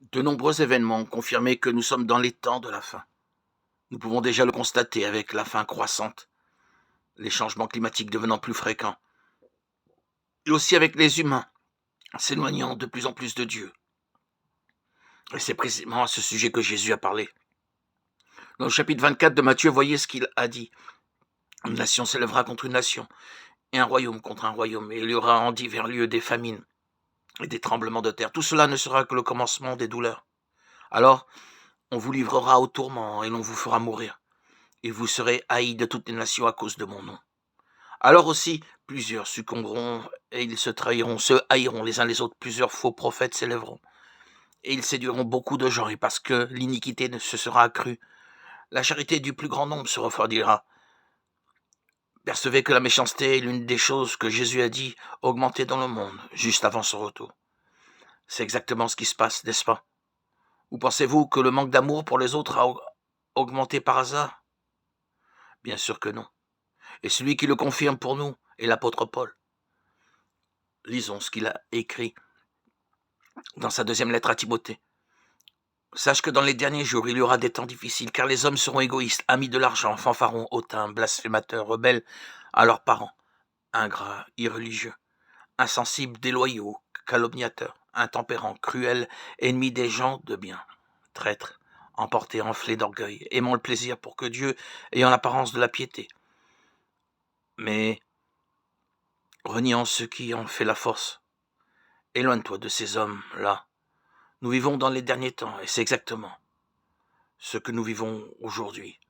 De nombreux événements ont confirmé que nous sommes dans les temps de la fin. Nous pouvons déjà le constater avec la faim croissante, les changements climatiques devenant plus fréquents, et aussi avec les humains s'éloignant de plus en plus de Dieu. Et c'est précisément à ce sujet que Jésus a parlé. Dans le chapitre 24 de Matthieu, voyez ce qu'il a dit. Une nation s'élèvera contre une nation, et un royaume contre un royaume, et il y aura en divers lieux des famines et des tremblements de terre. Tout cela ne sera que le commencement des douleurs. Alors, on vous livrera au tourment, et l'on vous fera mourir, et vous serez haïs de toutes les nations à cause de mon nom. Alors aussi, plusieurs succomberont, et ils se trahiront, se haïront les uns les autres. Plusieurs faux prophètes s'élèveront, et ils séduiront beaucoup de gens, et parce que l'iniquité ne se sera accrue, la charité du plus grand nombre se refroidira. Percevez que la méchanceté est l'une des choses que Jésus a dit augmenter dans le monde, juste avant son retour. C'est exactement ce qui se passe, n'est-ce pas? Ou pensez-vous que le manque d'amour pour les autres a augmenté par hasard? Bien sûr que non. Et celui qui le confirme pour nous est l'apôtre Paul. Lisons ce qu'il a écrit dans sa deuxième lettre à Timothée. Sache que dans les derniers jours, il y aura des temps difficiles, car les hommes seront égoïstes, amis de l'argent, fanfarons, hautains, blasphémateurs, rebelles à leurs parents, ingrats, irreligieux, insensibles, déloyaux, calomniateurs, intempérants, cruels, ennemis des gens de bien, traîtres, emportés, enflés d'orgueil, aimant le plaisir pour que Dieu, ayant l'apparence de la piété, mais reniant ceux qui en fait la force. Éloigne-toi de ces hommes-là. Nous vivons dans les derniers temps, et c'est exactement ce que nous vivons aujourd'hui.